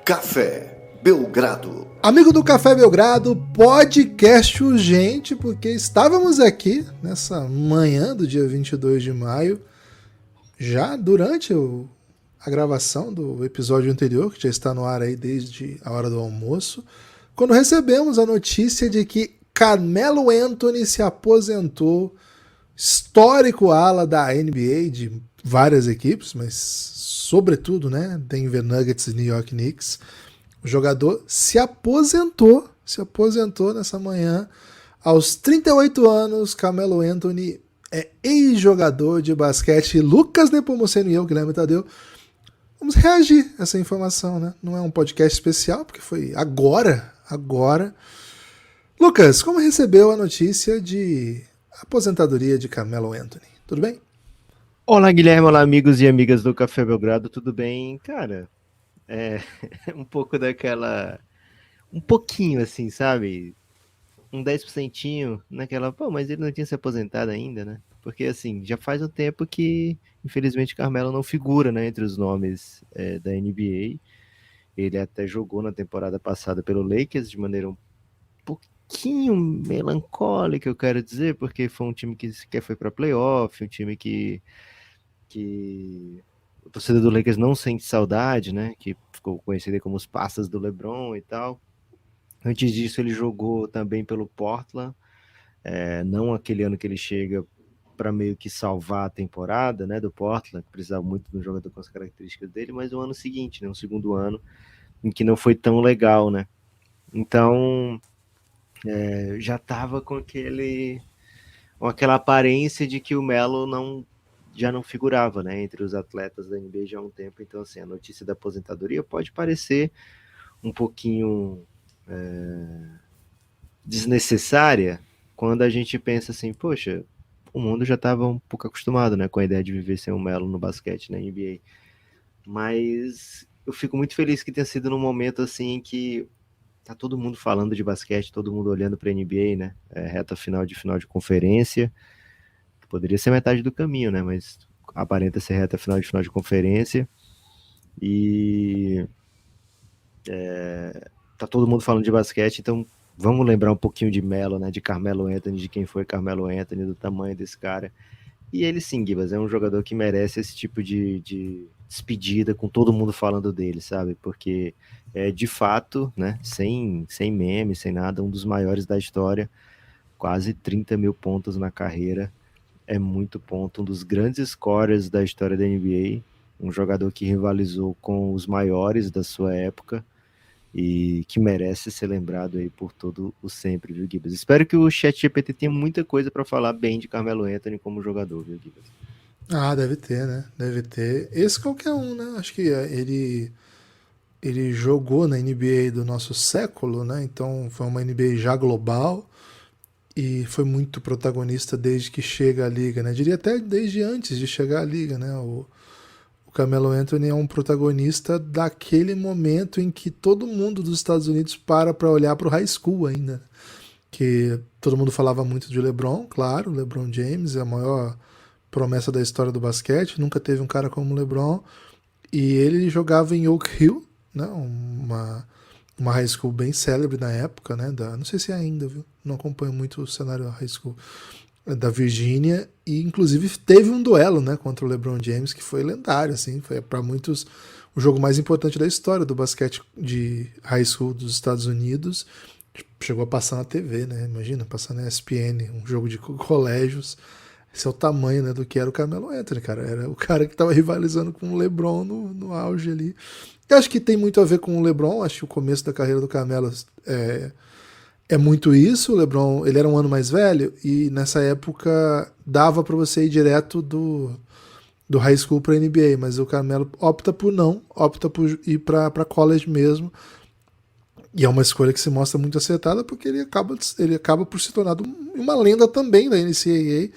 Café Belgrado. Amigo do Café Belgrado, podcast urgente, porque estávamos aqui nessa manhã do dia 22 de maio, já durante a gravação do episódio anterior, que já está no ar aí desde a hora do almoço, quando recebemos a notícia de que Carmelo Anthony se aposentou, histórico ala da NBA de várias equipes, mas sobretudo, né, Denver Nuggets e New York Knicks. O jogador se aposentou nessa manhã. Aos 38 anos, Carmelo Anthony é ex-jogador de basquete. Lucas Nepomuceno e eu, Guilherme Tadeu, vamos reagir a essa informação, né? Não é um podcast especial, porque foi agora. Lucas, como recebeu a notícia de aposentadoria de Carmelo Anthony? Tudo bem? Olá, Guilherme, olá, amigos e amigas do Café Belgrado, tudo bem? Cara, um pouco daquela... Um pouquinho, assim, sabe? Um 10% naquela... Pô, mas ele não tinha se aposentado ainda, né? Porque, assim, já faz um tempo que, infelizmente, Carmelo não figura, né, entre os nomes da NBA. Ele até jogou na temporada passada pelo Lakers de maneira um pouquinho melancólica, eu quero dizer, porque foi um time que sequer foi para playoff, um time que o torcedor do Lakers não sente saudade, né? Que ficou conhecido como os passas do LeBron e tal. Antes disso, ele jogou também pelo Portland, não aquele ano que ele chega para meio que salvar a temporada, né, do Portland, que precisava muito de um jogador com as características dele, mas o ano seguinte, né, o segundo ano, em que não foi tão legal, né? Então, já estava com aquela aparência de que o Melo já não figurava, né, entre os atletas da NBA já há um tempo. Então, assim, a notícia da aposentadoria pode parecer um pouquinho desnecessária quando a gente pensa assim, poxa, o mundo já estava um pouco acostumado, né, com a ideia de viver sem o Melo no basquete, na NBA. Mas eu fico muito feliz que tenha sido num momento assim em que tá todo mundo falando de basquete, todo mundo olhando para a NBA, né, reta final de conferência. Poderia ser metade do caminho, né? Mas aparenta ser reta final de conferência. E tá todo mundo falando de basquete, então vamos lembrar um pouquinho de Melo, né? De Carmelo Anthony, de quem foi Carmelo Anthony, do tamanho desse cara. E ele sim, Gibas, é um jogador que merece esse tipo de despedida com todo mundo falando dele, sabe? Porque de fato, né? Sem meme, sem nada, um dos maiores da história. Quase 30 mil pontos na carreira. É muito ponto, um dos grandes scorers da história da NBA, um jogador que rivalizou com os maiores da sua época e que merece ser lembrado aí por todo o sempre, viu, Gibas? Espero que o ChatGPT tenha muita coisa para falar bem de Carmelo Anthony como jogador, viu, Gibas? Ah, deve ter, né? Deve ter. Esse qualquer um, né? Acho que ele jogou na NBA do nosso século, né? Então foi uma NBA já global. E foi muito protagonista desde que chega à liga, né? Diria até desde antes de chegar à liga, né? O Carmelo Anthony é um protagonista daquele momento em que todo mundo dos Estados Unidos para olhar para o high school ainda. Que todo mundo falava muito de LeBron, claro, LeBron James é a maior promessa da história do basquete, nunca teve um cara como LeBron. E ele jogava em Oak Hill, né? Uma high school bem célebre na época, né? Não sei se é ainda, viu? Não acompanho muito o cenário da high school da Virgínia, e inclusive teve um duelo, né, contra o LeBron James que foi lendário, assim, foi para muitos o jogo mais importante da história do basquete de high school dos Estados Unidos. Chegou a passar na TV, né? Imagina, passar na ESPN, um jogo de colégios. Esse é o tamanho, né, do que era o Carmelo Anthony, cara. Era o cara que estava rivalizando com o LeBron no auge ali. Eu acho que tem muito a ver com o LeBron. Acho que o começo da carreira do Carmelo é muito isso. O LeBron, ele era um ano mais velho e nessa época dava para você ir direto do high school para NBA, mas o Carmelo opta por ir para college mesmo. E é uma escolha que se mostra muito acertada porque ele acaba por se tornar uma lenda também da NCAA.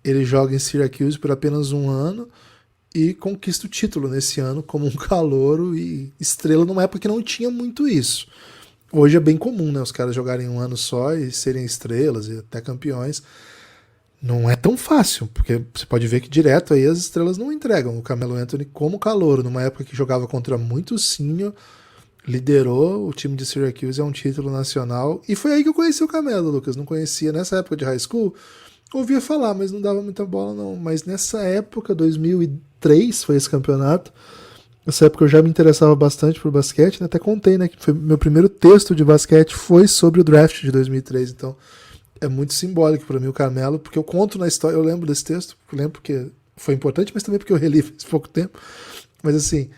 Ele joga em Syracuse por apenas um ano e conquista o título nesse ano como um calouro e estrela numa época que não tinha muito isso. Hoje é bem comum, né, os caras jogarem um ano só e serem estrelas e até campeões. Não é tão fácil, porque você pode ver que direto aí as estrelas não entregam. O Carmelo Anthony como calouro, numa época que jogava contra muito senior, liderou o time de Syracuse a um título nacional. E foi aí que eu conheci o Carmelo, Lucas. Não conhecia nessa época de high school. Ouvia falar, mas não dava muita bola, não. Mas nessa época, 2003, foi esse campeonato. Nessa época eu já me interessava bastante por basquete, né? Até contei, né? Que foi meu primeiro texto de basquete foi sobre o draft de 2003. Então é muito simbólico para mim o Carmelo, porque eu conto na história, eu lembro desse texto, eu lembro porque foi importante, mas também porque eu reli faz pouco tempo. Mas assim,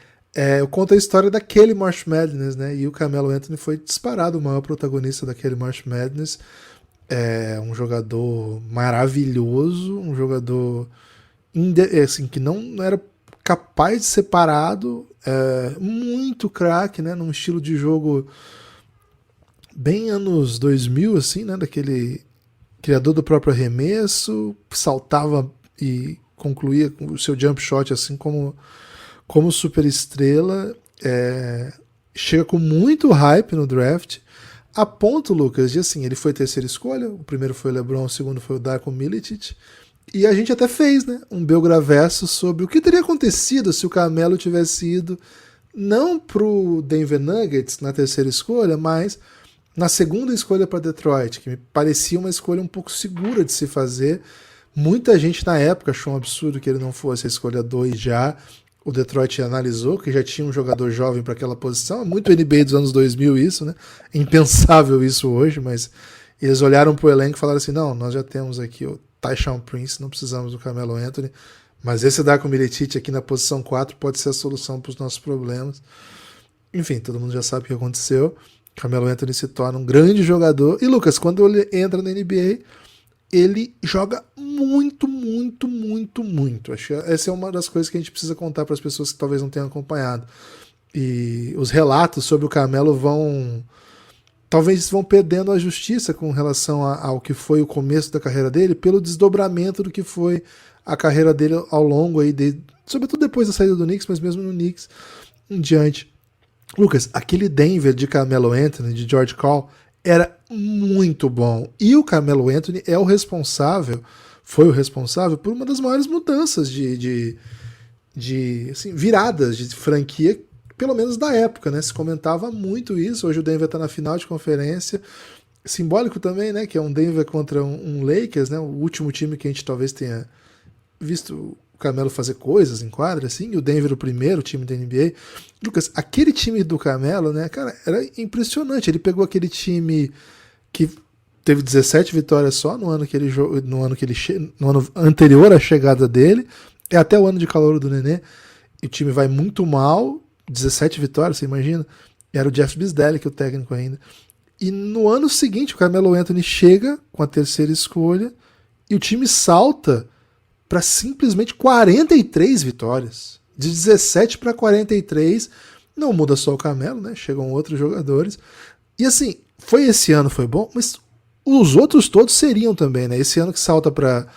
eu conto a história daquele March Madness, né? E o Carmelo Anthony foi disparado o maior protagonista daquele March Madness. É um jogador maravilhoso, um jogador assim, que não era capaz de ser parado, muito craque, né? Num estilo de jogo bem anos 2000, assim, né? Daquele criador do próprio arremesso, saltava e concluía com o seu jump shot, assim como super estrela. Chega com muito hype no draft, a ponto, Lucas, de assim, ele foi terceira escolha, o primeiro foi o LeBron, o segundo foi o Darko Milicic, e a gente até fez, né, um Belgraverso sobre o que teria acontecido se o Carmelo tivesse ido não pro Denver Nuggets na terceira escolha, mas na segunda escolha para Detroit, que me parecia uma escolha um pouco segura de se fazer. Muita gente na época achou um absurdo que ele não fosse a escolha 2 já. O Detroit analisou que já tinha um jogador jovem para aquela posição. É muito NBA dos anos 2000 isso, né? É impensável isso hoje, mas eles olharam pro elenco e falaram assim, não, nós já temos aqui o Tyshawn Prince, não precisamos do Carmelo Anthony, mas esse Darko Milicic aqui na posição 4 pode ser a solução para os nossos problemas. Enfim, todo mundo já sabe o que aconteceu. Carmelo Anthony se torna um grande jogador. E, Lucas, quando ele entra na NBA, ele joga muito, muito, muito, muito. Acho que essa é uma das coisas que a gente precisa contar para as pessoas que talvez não tenham acompanhado. E os relatos sobre o Carmelo talvez vão perdendo a justiça com relação ao que foi o começo da carreira dele, pelo desdobramento do que foi a carreira dele ao longo aí, sobretudo depois da saída do Knicks, mas mesmo no Knicks em diante. Lucas, aquele Denver de Carmelo Anthony, de George Karl, era muito bom. E o Carmelo Anthony foi o responsável por uma das maiores mudanças de assim, viradas de franquia, pelo menos da época, né? Se comentava muito isso. Hoje o Denver está na final de conferência. Simbólico também, né? Que é um Denver contra um Lakers, né? O último time que a gente talvez tenha visto o Carmelo fazer coisas em quadra, assim, e o Denver o primeiro time da NBA. Lucas, aquele time do Carmelo, né, cara, era impressionante. Ele pegou aquele time que teve 17 vitórias só no ano anterior à chegada dele, até o ano de calor do Nenê, e o time vai muito mal, 17 vitórias, você imagina? Era o Jeff Bisdell, que é o técnico ainda. E no ano seguinte, o Carmelo Anthony chega com a terceira escolha e o time salta para simplesmente 43 vitórias. De 17 para 43, não muda só o Carmelo, né? Chegam outros jogadores. E assim, esse ano foi bom, mas os outros todos seriam também, né? Esse ano que salta para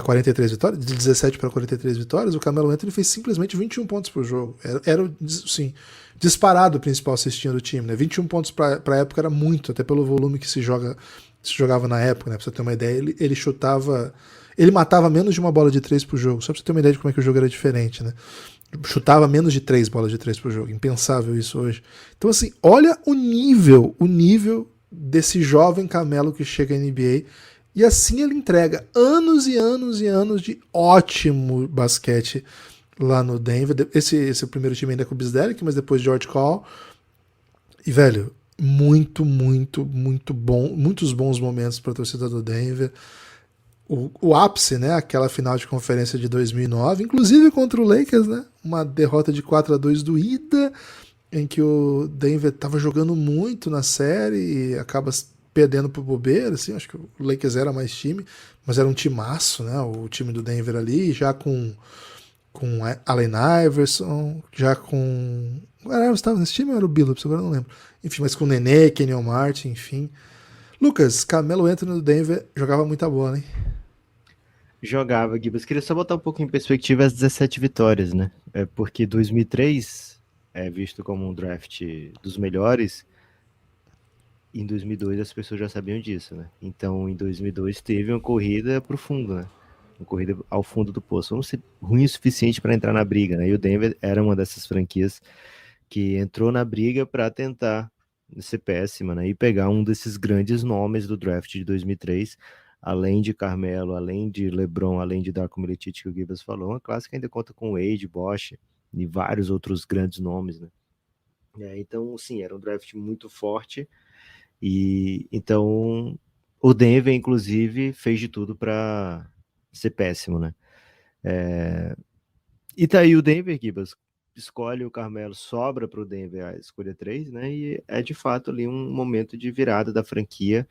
43 vitórias, de 17 para 43 vitórias, o Carmelo Anthony fez simplesmente 21 pontos por jogo. Era assim, disparado o principal cestinha do time, né? 21 pontos para a época era muito, até pelo volume que se jogava na época, né? Pra você ter uma ideia, ele chutava... Ele matava menos de uma bola de 3 por jogo, só pra você ter uma ideia de como é que o jogo era diferente, né? Chutava menos de 3 bolas de 3 por jogo, impensável isso hoje. Então assim, olha o nível desse jovem Carmelo que chega à NBA, e assim ele entrega anos e anos e anos de ótimo basquete lá no Denver. Esse é o primeiro time ainda com o Bisdelic, mas depois George Karl. E velho, muito, muito, muito bom, muitos bons momentos para a torcida do Denver. O ápice, né, aquela final de conferência de 2009, inclusive contra o Lakers, né, uma derrota de 4-2 doída, em que o Denver estava jogando muito na série e acaba perdendo pro bobeira, assim, acho que o Lakers era mais time, mas era um timaço, né, o time do Denver ali, já com Allen Iverson, já com... O Iverson estava nesse time ou era o Billups? Agora eu não lembro. Enfim, mas com o Nenê, Kenyon Martin, enfim. Lucas, Carmelo Anthony do Denver jogava muita bola, hein? Jogava, Gibas. Queria só botar um pouco em perspectiva as 17 vitórias, né? Porque 2003 é visto como um draft dos melhores. Em 2002 as pessoas já sabiam disso, né? Então, em 2002 teve uma corrida pro fundo, né? Uma corrida ao fundo do poço. Vamos ser ruim o suficiente para entrar na briga, né? E o Denver era uma dessas franquias que entrou na briga para tentar ser péssima, né? E pegar um desses grandes nomes do draft de 2003, além de Carmelo, além de LeBron, além de Darko Milicic, que o Gibas falou, a clássica ainda conta com Wade, Bosh e vários outros grandes nomes, né? Então, sim, era um draft muito forte e então o Denver, inclusive, fez de tudo para ser péssimo, né? E tá aí o Denver, Gibas, escolhe o Carmelo, sobra para o Denver a escolha 3, né? E é de fato ali um momento de virada da franquia,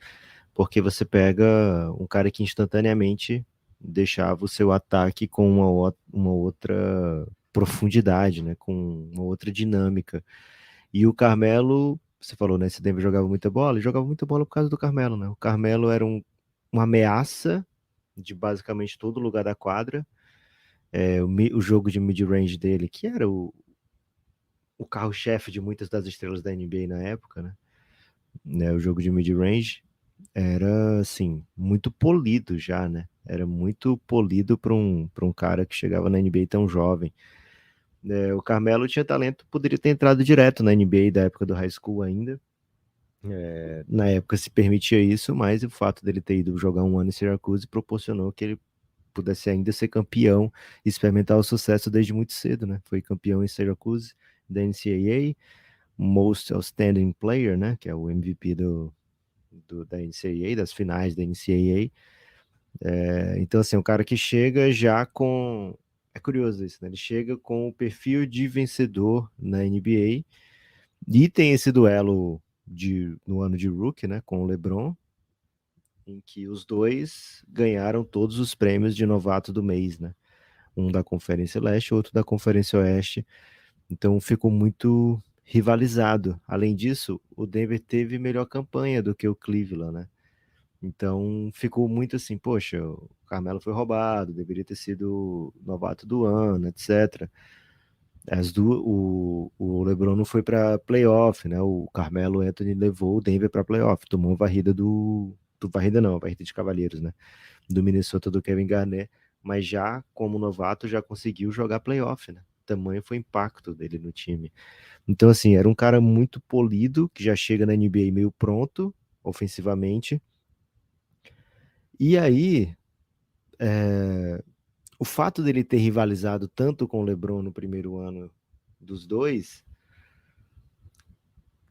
porque você pega um cara que instantaneamente deixava o seu ataque com uma outra profundidade, né? Com uma outra dinâmica. E o Carmelo, você falou, né? Esse Denver jogava muita bola, e jogava muita bola por causa do Carmelo, né? O Carmelo era uma ameaça de basicamente todo lugar da quadra. O jogo de mid-range dele, que era o carro-chefe de muitas das estrelas da NBA na época, né? O jogo de mid-range era, assim, muito polido já, né? Era muito polido para um cara que chegava na NBA tão jovem. O Carmelo tinha talento, poderia ter entrado direto na NBA da época do high school ainda. Na época se permitia isso, mas o fato dele ter ido jogar um ano em Syracuse proporcionou que ele pudesse ainda ser campeão e experimentar o sucesso desde muito cedo, né? Foi campeão em Syracuse da NCAA, Most Outstanding Player, né? Que é o MVP da NCAA, das finais da NCAA. Então, assim, um cara que chega já com... É curioso isso, né? Ele chega com o perfil de vencedor na NBA e tem esse duelo no ano de rookie, né? Com o LeBron, em que os dois ganharam todos os prêmios de novato do mês, né? Um da Conferência Leste, outro da Conferência Oeste. Então ficou muito rivalizado. Além disso, o Denver teve melhor campanha do que o Cleveland, né? Então ficou muito assim, poxa, o Carmelo foi roubado, deveria ter sido novato do ano, etc. O LeBron não foi para playoff, né? O Carmelo Anthony levou o Denver para playoff, tomou varrida varrida não, varrida de Cavaleiros, né? Do Minnesota do Kevin Garnett, mas já como novato já conseguiu jogar playoff, né? Tamanho foi o impacto dele no time. Então, assim, era um cara muito polido, que já chega na NBA meio pronto, ofensivamente. E aí, o fato dele ter rivalizado tanto com o LeBron no primeiro ano dos dois,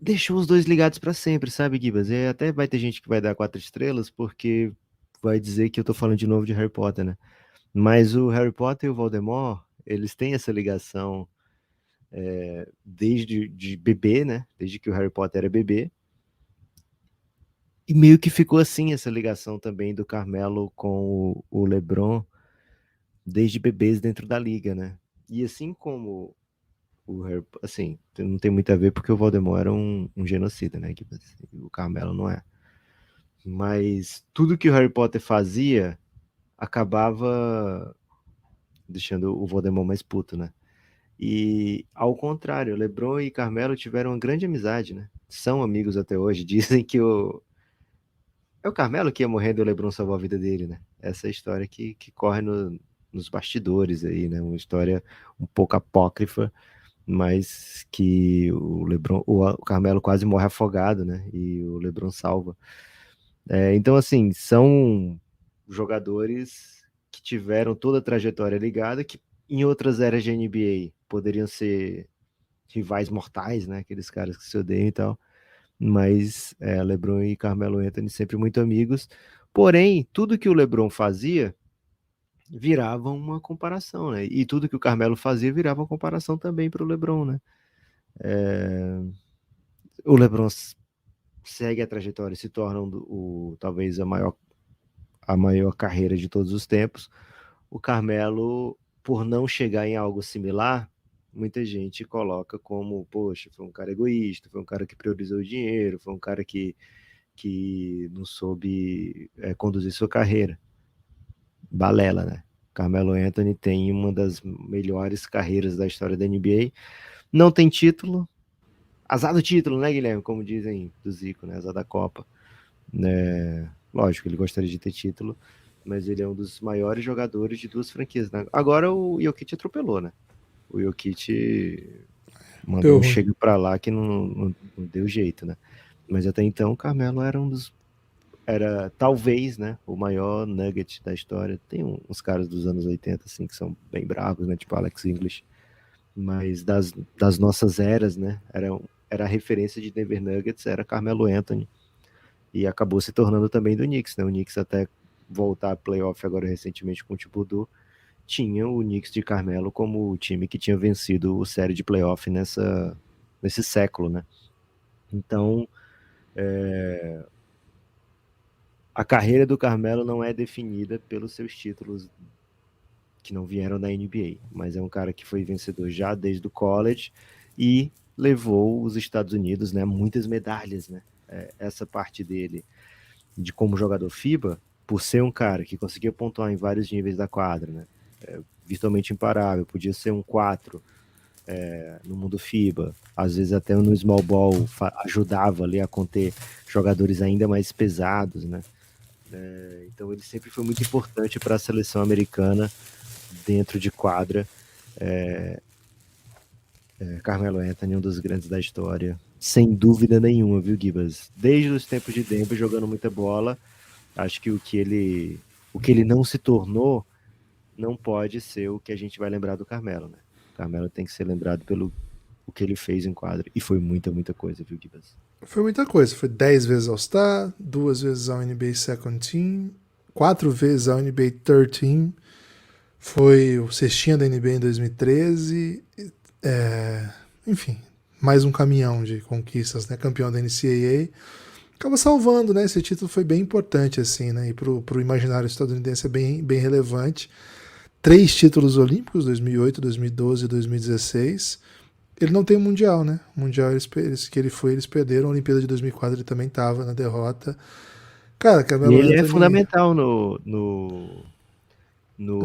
deixou os dois ligados para sempre, sabe, Gibas? E até vai ter gente que vai dar 4 estrelas, porque vai dizer que eu tô falando de novo de Harry Potter, né? Mas o Harry Potter e o Voldemort, eles têm essa ligação desde de bebê, né? Desde que o Harry Potter era bebê. E meio que ficou assim essa ligação também do Carmelo com o LeBron desde bebês dentro da liga, né? E assim como o Harry, assim, não tem muito a ver porque o Voldemort era um genocida, né? Que o Carmelo não é. Mas tudo que o Harry Potter fazia acabava deixando o Voldemort mais puto, né? E ao contrário, LeBron e Carmelo tiveram uma grande amizade, né? São amigos até hoje. Dizem que é o Carmelo que ia morrendo e o LeBron salvou a vida dele, né? Essa é a história que corre nos bastidores aí, né? Uma história um pouco apócrifa, mas que o Carmelo quase morre afogado, né? E o LeBron salva. Então, assim, são jogadores que tiveram toda a trajetória ligada, que em outras eras de NBA poderiam ser rivais mortais, né? Aqueles caras que se odeiam e tal. Mas LeBron e Carmelo Anthony sempre muito amigos. Porém, tudo que o LeBron fazia virava uma comparação, né? E tudo que o Carmelo fazia virava uma comparação também para o LeBron, né? O LeBron segue a trajetória e se torna talvez a maior carreira de todos os tempos. O Carmelo, por não chegar em algo similar, muita gente coloca como, poxa, foi um cara egoísta, foi um cara que priorizou o dinheiro, foi um cara que não soube conduzir sua carreira. Balela, né? Carmelo Anthony tem uma das melhores carreiras da história da NBA. Não tem título. Azar do título, né, Guilherme? Como dizem do Zico, né? Azar da Copa. Lógico, ele gostaria de ter título, mas ele é um dos maiores jogadores de duas franquias, né? Agora o Jokic atropelou, né? O Jokic Mandou Deu um ruim. chega pra lá que não deu jeito, né? Mas até então o Carmelo era era talvez, né, o maior nugget da história. Tem uns caras dos anos 80, assim, que são bem bravos, né, tipo Alex English. Mas das nossas eras, né, era a referência de Denver Nuggets, era Carmelo Anthony. E acabou se tornando também do Knicks, né? O Knicks até voltar a playoff agora recentemente com o Thibodeau, tinha o Knicks de Carmelo como o time que tinha vencido o série de playoff nesse século, né? Então, a carreira do Carmelo não é definida pelos seus títulos que não vieram da NBA, mas é um cara que foi vencedor já desde o college e levou os Estados Unidos, né, muitas medalhas, né? Essa parte dele de como jogador FIBA, por ser um cara que conseguia pontuar em vários níveis da quadra, né? Virtualmente imparável, podia ser um 4 no mundo FIBA, às vezes até no small ball ajudava ali a conter jogadores ainda mais pesados, né? Então ele sempre foi muito importante para a seleção americana dentro de quadra. Carmelo Anthony, um dos grandes da história, sem dúvida nenhuma, viu, Gibas? Desde os tempos de Denver, jogando muita bola, acho que o que ele não se tornou não pode ser o que a gente vai lembrar do Carmelo, né? O Carmelo tem que ser lembrado pelo o que ele fez em quadra. E foi muita, muita coisa, viu, Gibas? Foi muita coisa. Foi 10 vezes All-Star, 2 vezes ao NBA Second Team, 4 vezes ao NBA Third Team. Foi o cestinha da NBA em 2013. Enfim, mais um caminhão de conquistas, né? Campeão da NCAA. Acaba salvando, né? Esse título foi bem importante, assim, né? E pro imaginário estadunidense é bem relevante. 3 títulos olímpicos, 2008, 2012 e 2016. Ele não tem o Mundial, né? O Mundial que ele foi, eles perderam. A Olimpíada de 2004 ele também estava na derrota. Cara, E Carmelo ele é Anthony, fundamental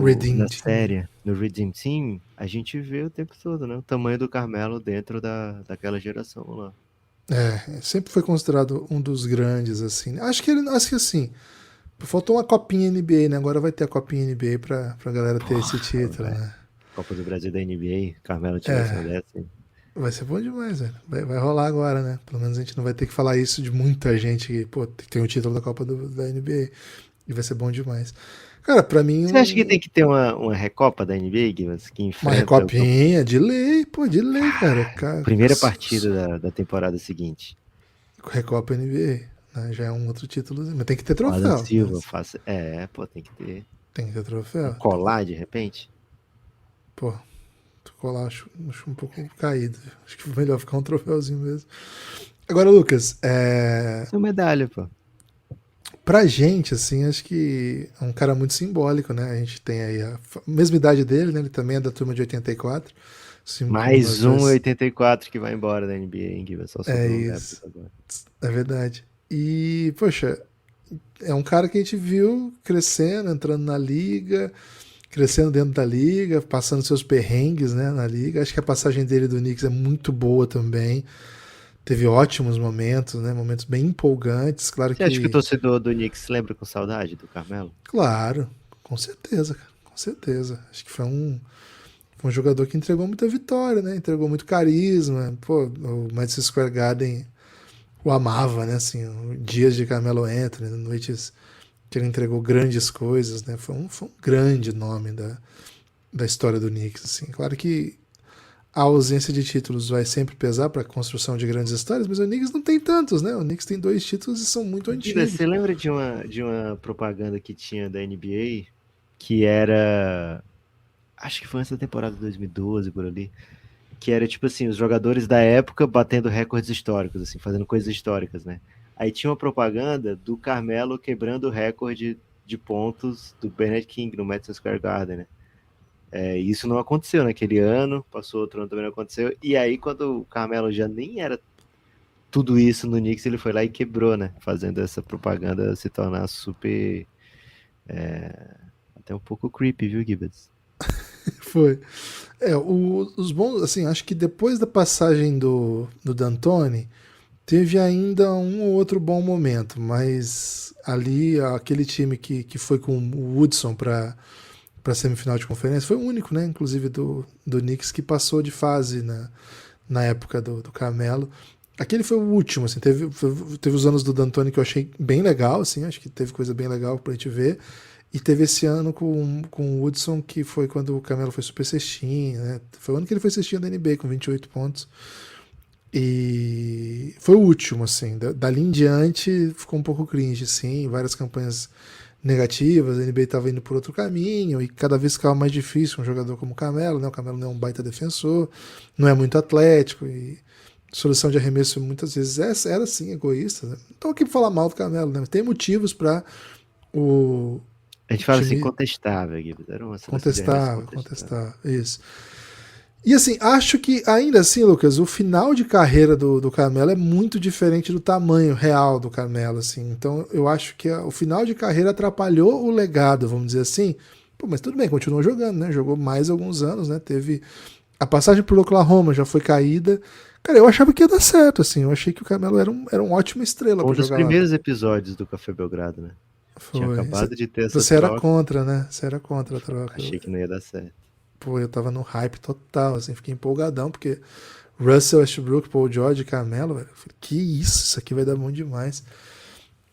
Redeem na Team. série, no Redeem Team, a gente vê o tempo todo, né? O tamanho do Carmelo dentro daquela geração lá. Sempre foi considerado um dos grandes, assim. Acho que assim, faltou uma copinha NBA, né? Agora vai ter a copinha NBA pra galera ter esse Porra, título, velho. né? Copa do Brasil da NBA, Carmelo tivesse uma É, dessa, hein? vai ser bom demais, velho. Vai rolar agora, né? Pelo menos a gente não vai ter que falar isso de muita gente que, pô, tem o título da Copa da NBA. E vai ser bom demais. Cara, pra mim, Você acha que tem que ter uma recopa da NBA, Guilherme, que uma enfrenta recopinha de lei, pô, de lei, cara. primeira partida da temporada seguinte? Recopa NBA, né? Já é um outro título, mas tem que ter O Adam troféu, né? Silva faça. Pô, tem que ter. Tem que ter Um troféu. colar de repente? Pô, colar acho um pouco caído. Acho que é melhor ficar um troféuzinho mesmo. Agora, Lucas, Isso é medalha, pô. pra gente, assim, acho que é um cara muito simbólico, né? A gente tem aí a mesma idade dele, né? Ele também é da turma de 84. Assim como nós Mais um dois. 84 que vai embora da NBA, hein, Guilherme? Só É sobrou o Raptors isso. agora. É verdade. E, poxa, é um cara que a gente viu crescendo, entrando na liga, crescendo dentro da liga, passando seus perrengues, né, na liga. Acho que a passagem dele do Knicks é muito boa também. Teve ótimos momentos, né, momentos bem empolgantes. Claro Você acha que o que, torcedor do Knicks se lembra com saudade do Carmelo? claro, com certeza, cara, com certeza. Acho que foi um jogador que entregou muita vitória, né, entregou muito carisma. Pô, o Madison Square Garden o amava, né, assim, dias de Carmelo Anthony, noites que ele entregou grandes coisas, né? Foi um grande nome da história do Knicks, assim. Claro que a ausência de títulos vai sempre pesar para a construção de grandes histórias, mas o Knicks não tem tantos, né? O Knicks tem 2 títulos e são muito Guilherme, antigos. você lembra de uma propaganda que tinha da NBA que era. Acho que foi nessa temporada de 2012, por ali. Que era tipo assim, os jogadores da época batendo recordes históricos, assim, fazendo coisas históricas, né? Aí tinha uma propaganda do Carmelo quebrando o recorde de pontos do Bernard King no Madison Square Garden, né? Isso não aconteceu naquele ano, passou outro ano também não aconteceu. E aí, quando o Carmelo já nem era tudo isso no Knicks, ele foi lá e quebrou, né? Fazendo essa propaganda se tornar super. Até um pouco creepy, viu, Gibbons? Foi. Os bons, assim, acho que depois da passagem do D'Antoni, teve ainda um ou outro bom momento, mas ali, aquele time que foi com o Woodson para semifinal de conferência, foi o único, né, inclusive do Knicks, que passou de fase na época do Carmelo. Aquele foi o último, assim, teve os anos do D'Antoni que eu achei bem legal, assim, acho que teve coisa bem legal pra gente ver. E teve esse ano com o Woodson, que foi quando o Carmelo foi super cestinha, né? Foi o ano que ele foi cestinha da NBA, com 28 pontos. E foi o último, assim. Dali em diante ficou um pouco cringe, assim, várias campanhas negativas, a NBA estava indo por outro caminho e cada vez ficava mais difícil um jogador como o Carmelo, né? O Carmelo não é um baita defensor, não é muito atlético e solução de arremesso muitas vezes era assim egoísta. Né? Não estou aqui para falar mal do Carmelo, né? Tem motivos para o A gente fala assim, time contestável, Gibbs. Era uma seleção de arremesso contestável. Isso. E assim, acho que ainda assim, Lucas, o final de carreira do Carmelo é muito diferente do tamanho real do Carmelo, assim. Então eu acho que o final de carreira atrapalhou o legado, vamos dizer assim. Pô, mas tudo bem, continuou jogando, né? Jogou mais alguns anos, né? Teve a passagem pelo Oklahoma, já foi caída. Cara, eu achava que ia dar certo, assim. Eu achei que o Carmelo era uma ótima estrela para jogar. Um dos primeiros episódios do Café Belgrado, né? Foi. Tinha acabado de ter essa Você troca. era contra, né? Você era contra a troca. Achei que não ia dar certo. Pô, eu tava no hype total, assim, fiquei empolgadão, porque Russell Westbrook, Paul George e Carmelo, velho, eu falei, que isso aqui vai dar bom demais.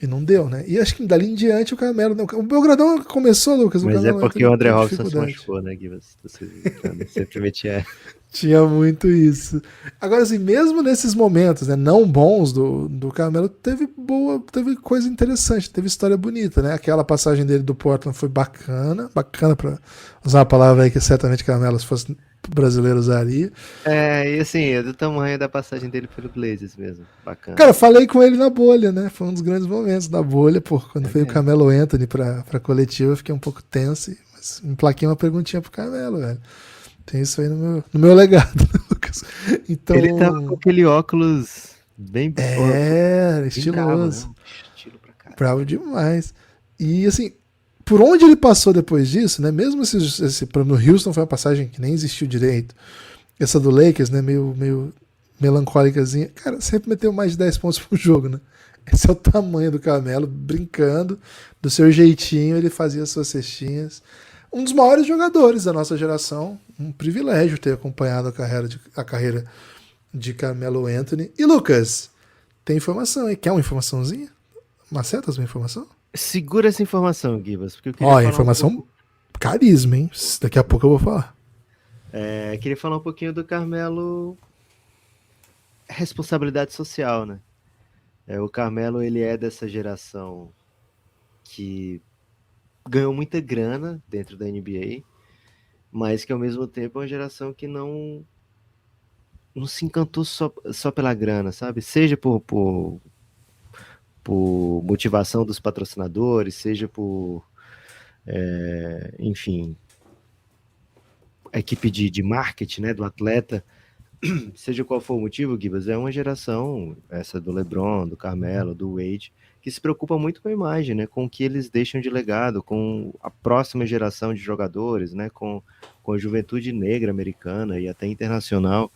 E não deu, né? E acho que dali em diante o Carmelo... O Belgradão começou, Lucas. Mas é porque o André Robson se machucou, né, Guilherme? Simplesmente é... Tinha muito isso. Agora, assim, mesmo nesses momentos, né, não bons do Carmelo, teve coisa interessante, teve história bonita, né? Aquela passagem dele do Portland foi bacana pra usar uma palavra aí que certamente Carmelo, se fosse brasileiro, usaria. E assim, é do tamanho da passagem dele pelo Blazers mesmo, bacana. Cara, falei com ele na bolha, né? Foi um dos grandes momentos da bolha, quando veio o Carmelo Anthony pra coletiva, eu fiquei um pouco tenso, mas emplaquei uma perguntinha pro Carmelo, velho. Tem isso aí no meu legado, Lucas. Então, ele tava com aquele óculos bem... estiloso. Bravo, né? Estilo pra caralho. Bravo demais. E assim, por onde ele passou depois disso, né? Mesmo no Houston foi uma passagem que nem existiu direito. Essa do Lakers, né? Meio melancólicazinha. Cara, sempre meteu mais de 10 pontos por jogo, né? Esse é o tamanho do Carmelo, brincando, do seu jeitinho, ele fazia suas cestinhas. Um dos maiores jogadores da nossa geração. Um privilégio ter acompanhado a carreira de Carmelo Anthony. E Lucas, tem informação aí? Quer uma informaçãozinha? Macetas uma informação? Segura essa informação, Gibas. Porque eu queria falar informação carisma, hein? Daqui a pouco eu vou falar. Queria falar um pouquinho do Carmelo. Responsabilidade social, né? O Carmelo, ele é dessa geração que ganhou muita grana dentro da NBA, mas que ao mesmo tempo é uma geração que não se encantou só pela grana, sabe? Seja por motivação dos patrocinadores, seja por enfim, a equipe de marketing, né, do atleta, seja qual for o motivo, Gibas, é uma geração, essa do LeBron, do Carmelo, do Wade, que se preocupa muito com a imagem, né, com o que eles deixam de legado, com a próxima geração de jogadores, né, com a juventude negra americana e até internacional.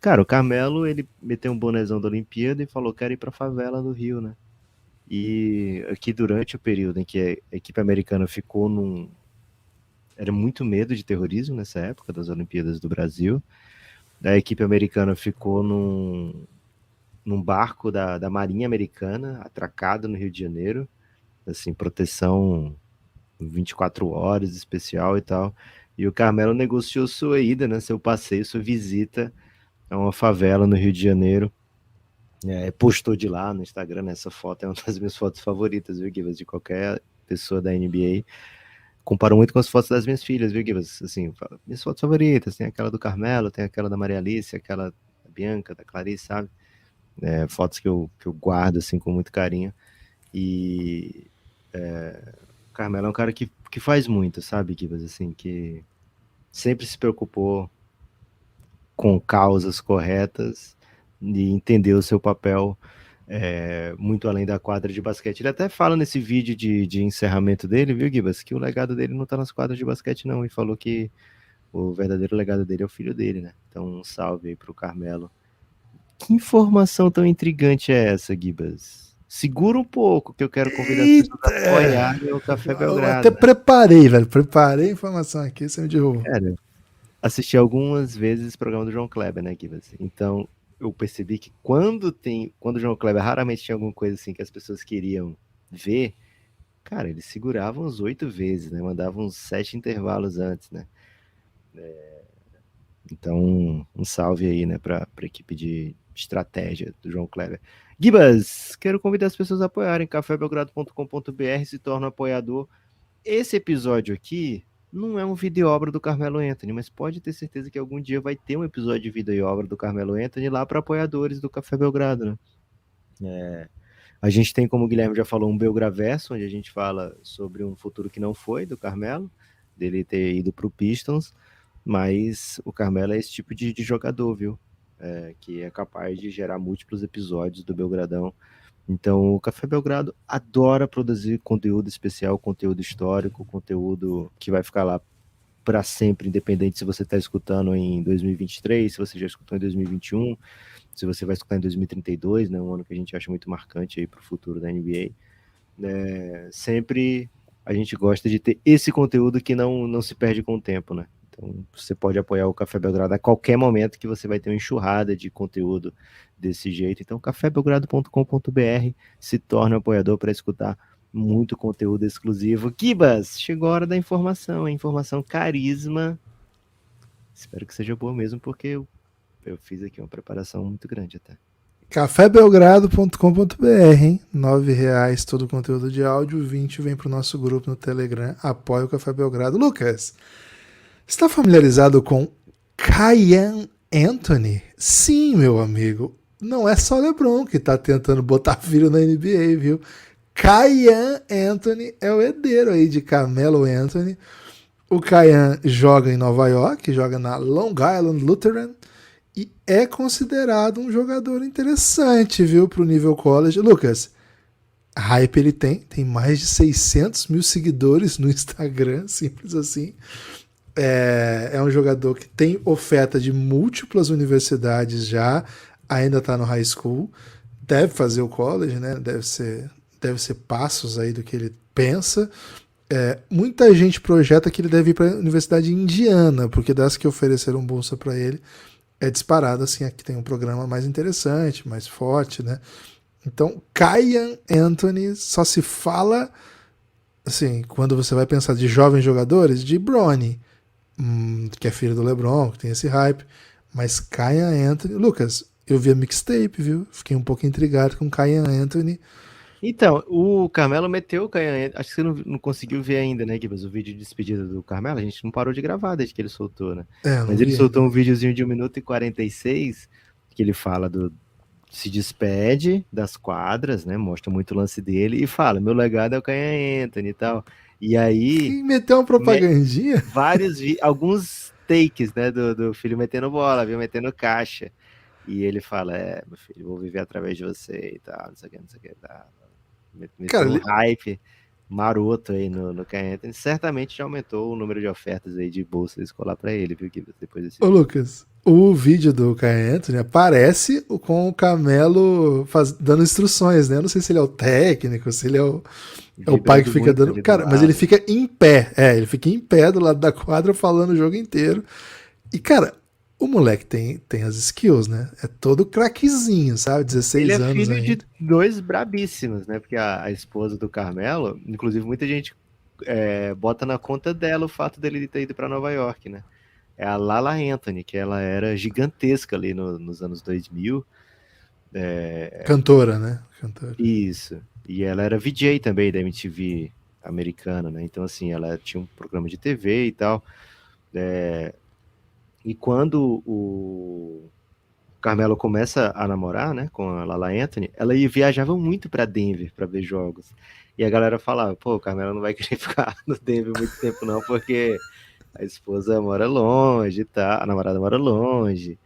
Cara, o Carmelo, ele meteu um bonezão da Olimpíada e falou, quero ir pra favela do Rio, né? E aqui durante o período em que a equipe americana ficou era muito medo de terrorismo nessa época das Olimpíadas do Brasil. A equipe americana ficou num barco da Marinha Americana, atracado no Rio de Janeiro, assim, proteção 24 horas especial e tal. E o Carmelo negociou sua ida, né, seu passeio, sua visita a uma favela no Rio de Janeiro. Postou de lá no Instagram, né, essa foto é uma das minhas fotos favoritas, viu, Gibas, de qualquer pessoa da NBA. Comparo muito com as fotos das minhas filhas, viu, Gibas? Assim, minhas fotos favoritas, tem aquela do Carmelo, tem aquela da Maria Alice, aquela da Bianca, da Clarice, sabe? Fotos que eu guardo, assim, com muito carinho. E o Carmelo é um cara que faz muito, sabe, Gibas? Assim, que sempre se preocupou com causas corretas e entendeu o seu papel muito além da quadra de basquete. Ele até fala nesse vídeo de encerramento dele, viu, Gibas, que o legado dele não tá nas quadras de basquete, não, e falou que o verdadeiro legado dele é o filho dele, né? Então, um salve aí pro Carmelo. Que informação tão intrigante é essa, Gibas? Segura um pouco, que eu quero convidar as pessoas a apoiarem o Café Belgrado. Eu até preparei a informação aqui, você me derrubou. Cara, assisti algumas vezes o programa do João Kleber, né, Gibas? Então, eu percebi que quando o João Kleber raramente tinha alguma coisa assim que as pessoas queriam ver, cara, eles seguravam uns 8 vezes, né? Mandavam uns 7 intervalos antes, né? Então, um salve aí, né, para a equipe de estratégia do João Kleber. Gibas, quero convidar as pessoas a apoiarem cafébelgrado.com.br, se torna um apoiador. Esse episódio aqui não é um vida e obra do Carmelo Anthony, mas pode ter certeza que algum dia vai ter um episódio de vida e obra do Carmelo Anthony lá para apoiadores do Café Belgrado, né? A gente tem, como o Guilherme já falou, um Belgraverso, onde a gente fala sobre um futuro que não foi do Carmelo, dele ter ido para o Pistons, mas o Carmelo é esse tipo de jogador, viu? Que é capaz de gerar múltiplos episódios do Belgradão. Então, o Café Belgrado adora produzir conteúdo especial, conteúdo histórico, conteúdo que vai ficar lá para sempre, independente se você está escutando em 2023, se você já escutou em 2021, se você vai escutar em 2032, né, um ano que a gente acha muito marcante aí para o futuro da NBA. Sempre a gente gosta de ter esse conteúdo que não se perde com o tempo, né? Então, você pode apoiar o Café Belgrado a qualquer momento que você vai ter uma enxurrada de conteúdo desse jeito. Então, cafébelgrado.com.br, se torne um apoiador para escutar muito conteúdo exclusivo. Gibas, chegou a hora da informação, informação carisma. Espero que seja boa mesmo, porque eu fiz aqui uma preparação muito grande até. cafébelgrado.com.br, hein? R$9 todo o conteúdo de áudio, 20 vem pro nosso grupo no Telegram, apoia o Café Belgrado. Lucas, está familiarizado com Kiyan Anthony? Sim, meu amigo, não é só o LeBron que tá tentando botar filho na NBA, viu? Kiyan Anthony é o herdeiro aí de Carmelo Anthony. O Kiyan joga em Nova York, joga na Long Island Lutheran e é considerado um jogador interessante, viu, pro nível college. Lucas, hype ele tem mais de 600 mil seguidores no Instagram, simples assim. É um jogador que tem oferta de múltiplas universidades já, ainda está no high school, deve fazer o college, né? Deve ser passos aí do que ele pensa. Muita gente projeta que ele deve ir para a Universidade Indiana, porque das que ofereceram bolsa para ele, é disparado assim, aqui tem um programa mais interessante, mais forte, né? Então, Kiyan Anthony só se fala assim, quando você vai pensar de jovens jogadores, de Bronny, que é filho do LeBron, que tem esse hype, mas Kiyan Anthony, Lucas, eu vi a mixtape, viu? Fiquei um pouco intrigado com Kiyan Anthony. Então, o Carmelo meteu o Kiyan, acho que você não conseguiu ver ainda, né, Gibas, o vídeo de despedida do Carmelo, a gente não parou de gravar desde que ele soltou, né? Mas ele soltou um videozinho de 1 minuto e 46, que ele fala se despede das quadras, né, mostra muito o lance dele e fala, meu legado é o Kiyan Anthony e tal. E aí... E meteu uma propagandinha? Alguns takes, né, do filho metendo bola, viu, metendo caixa. E ele fala, meu filho, vou viver através de você e tal, não sei o que, tá. Meteu um hype maroto aí no Kiyan Anthony. Certamente já aumentou o número de ofertas aí de bolsa escolar para ele, viu? Depois desse... Ô, Lucas, o vídeo do Kiyan Anthony aparece com o Camelo dando instruções, né? Eu não sei se ele é o técnico, se ele é o pai que fica dando... Cara, mas ele fica em pé. Ele fica em pé do lado da quadra falando o jogo inteiro. E, cara, o moleque tem as skills, né? É todo craquezinho, sabe? 16 anos ainda. Ele é filho de 2 brabíssimos, né? Porque a esposa do Carmelo, inclusive muita gente bota na conta dela o fato dele ter ido para Nova York, né? É a Lala Anthony, que ela era gigantesca ali nos anos 2000. Cantora, né? Cantora. Isso. E ela era VJ também da MTV americana, né? Então, assim, ela tinha um programa de TV e tal. E quando o Carmelo começa a namorar, né, com a Lala Anthony, ela viajava muito para Denver para ver jogos. E a galera falava, pô, o Carmelo não vai querer ficar no Denver muito tempo não, porque a esposa mora longe e tal, a namorada mora longe,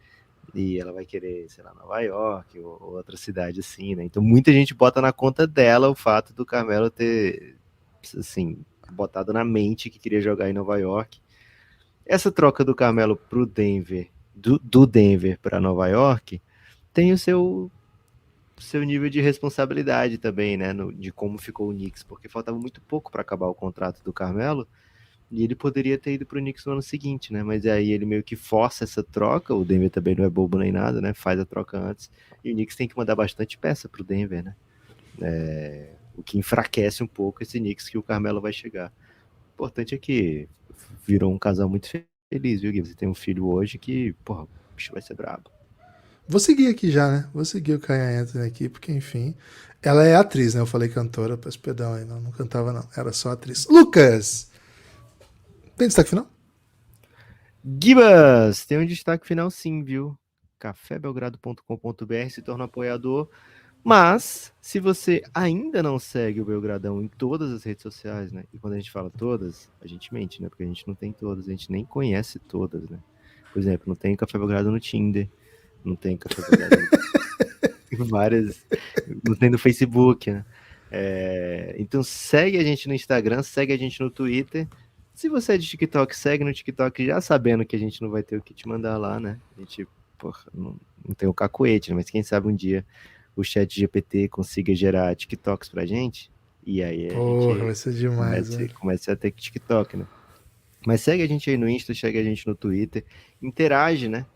e ela vai querer, sei lá, Nova York ou outra cidade assim, né? Então muita gente bota na conta dela o fato do Carmelo ter, assim, botado na mente que queria jogar em Nova York. Essa troca do Carmelo pro Denver, do Denver para Nova York, tem o seu nível de responsabilidade também, né, de como ficou o Knicks, porque faltava muito pouco para acabar o contrato do Carmelo, E ele poderia ter ido pro Knicks no ano seguinte, né? Mas aí ele meio que força essa troca. O Denver também não é bobo nem nada, né? Faz a troca antes. E o Knicks tem que mandar bastante peça pro Denver, né? O que enfraquece um pouco esse Knicks que o Carmelo vai chegar. O importante é que virou um casal muito feliz, viu, Gui? Você tem um filho hoje que, porra, o bicho vai ser brabo. Vou seguir aqui já, né? Vou seguir o Kaya Anthony aqui, porque, enfim. Ela é atriz, né? Eu falei cantora, peço perdão aí, não cantava, não. Era só atriz. Lucas! Tem destaque final? Gibas, tem um destaque final sim, viu? cafébelgrado.com.br, se torna apoiador. Mas, se você ainda não segue o Belgradão em todas as redes sociais, né? E quando a gente fala todas, a gente mente, né? Porque a gente não tem todas, a gente nem conhece todas, né? Por exemplo, não tem Café Belgrado no Tinder, não tem Café Belgrado em várias... Não tem no Facebook, né? Então segue a gente no Instagram, segue a gente no Twitter. Se você é de TikTok, segue no TikTok já sabendo que a gente não vai ter o que te mandar lá, né? A gente, porra, não tem o cacuete, né? Mas quem sabe um dia o chat GPT consiga gerar TikToks pra gente, e aí a gente vai ser demais, comece a ter TikTok, né? Mas segue a gente aí no Insta, segue a gente no Twitter, interage, né?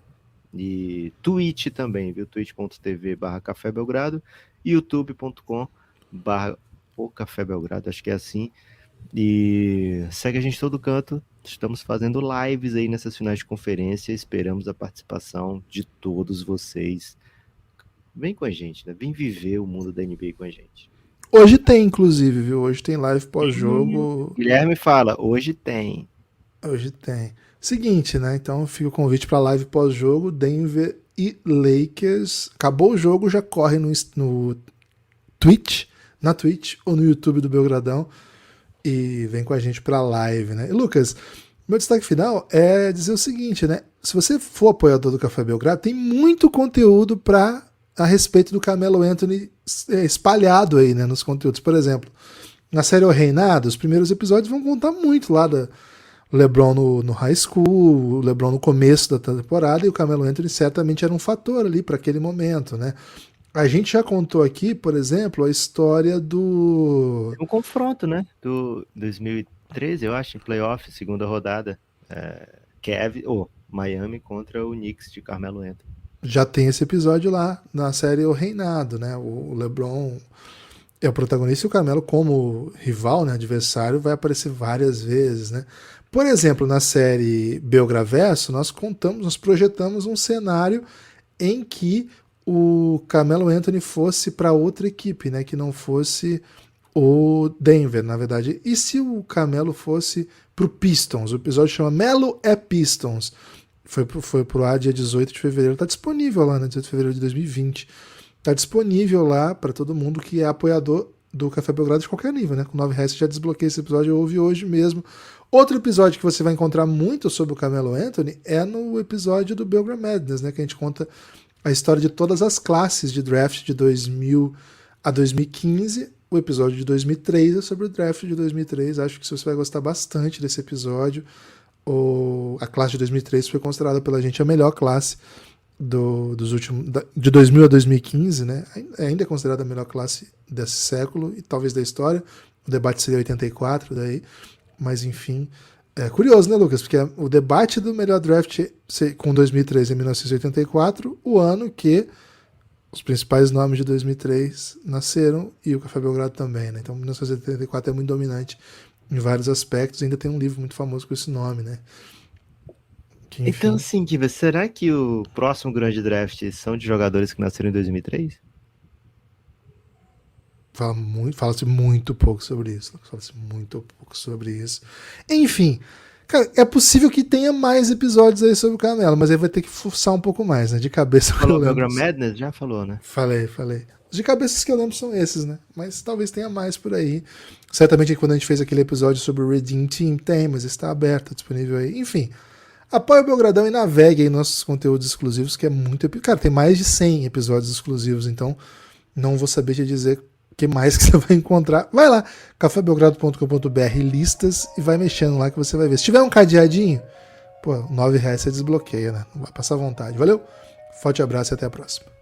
E Twitch também, viu? twitch.tv/Café Belgrado, youtube.com/O Café Belgrado, acho que é assim. E segue a gente todo canto. Estamos fazendo lives aí nessas finais de conferência. Esperamos a participação de todos vocês. Vem com a gente, né? Vem viver o mundo da NBA com a gente. Hoje tem, inclusive, viu? Hoje tem live pós-jogo. Guilherme fala, hoje tem. Hoje tem. Seguinte, né? Então fica o convite para live pós-jogo, Denver e Lakers. Acabou o jogo, já corre no Twitch, na Twitch ou no YouTube do Belgradão e vem com a gente para live, né? E, Lucas, meu destaque final é dizer o seguinte, né? Se você for apoiador do Café Belgrado, tem muito conteúdo a respeito do Carmelo Anthony espalhado aí, né, nos conteúdos. Por exemplo, na série O Reinado, os primeiros episódios vão contar muito lá da LeBron no high school, o LeBron no começo da temporada, e o Carmelo Anthony certamente era um fator ali para aquele momento, né? A gente já contou aqui, por exemplo, a história do... Um confronto, né? Do 2013, eu acho, em playoff, segunda rodada. Miami contra o Knicks de Carmelo Anthony. Já tem esse episódio lá na série O Reinado, né? O LeBron é o protagonista e o Carmelo, como rival, né, adversário, vai aparecer várias vezes, né? Por exemplo, na série Belgraverso, nós projetamos um cenário em que o Carmelo Anthony fosse para outra equipe, né, que não fosse o Denver, na verdade. E se o Carmelo fosse pro Pistons? O episódio chama Melo é Pistons. Foi pro ar dia 18 de fevereiro. Tá disponível lá, né, 18 de fevereiro de 2020. Tá disponível lá para todo mundo que é apoiador do Café Belgrado de qualquer nível, né? Com R$9 você já desbloqueia esse episódio, eu ouvi hoje mesmo. Outro episódio que você vai encontrar muito sobre o Carmelo Anthony é no episódio do Belgrade Madness, né? Que a gente conta a história de todas as classes de draft de 2000 a 2015. O episódio de 2003 é sobre o draft de 2003. Acho que você vai gostar bastante desse episódio. A classe de 2003 foi considerada pela gente a melhor classe dos últimos, de 2000 a 2015, né? Ainda é considerada a melhor classe desse século e talvez da história. O debate seria 84 daí, mas enfim, é curioso, né, Lucas? Porque o debate do melhor draft com 2003 em 1984, o ano que os principais nomes de 2003 nasceram e o Café Belgrado também, né? Então 1984 é muito dominante em vários aspectos, ainda tem um livro muito famoso com esse nome, né? Que, então, assim, Kiva, será que o próximo grande draft são de jogadores que nasceram em 2003? Fala-se muito pouco sobre isso. Enfim, cara, é possível que tenha mais episódios aí sobre o Carmelo, mas aí vai ter que forçar um pouco mais, né? De cabeça. Falou o Belgrade Madness? Já falou, né? Falei. Os de cabeças que eu lembro são esses, né? Mas talvez tenha mais por aí. Certamente quando a gente fez aquele episódio sobre o Redeem Team, tem, mas está aberto, tá disponível aí. Enfim, apoie o Belgradão e navegue aí nossos conteúdos exclusivos, que é muito... Cara, tem mais de 100 episódios exclusivos, então não vou saber te dizer o que mais que você vai encontrar. Vai lá, cafébelgrado.com.br, listas, e vai mexendo lá que você vai ver. Se tiver um cadeadinho, pô, R$9 você desbloqueia, né? Não vai passar vontade. Valeu? Forte abraço e até a próxima.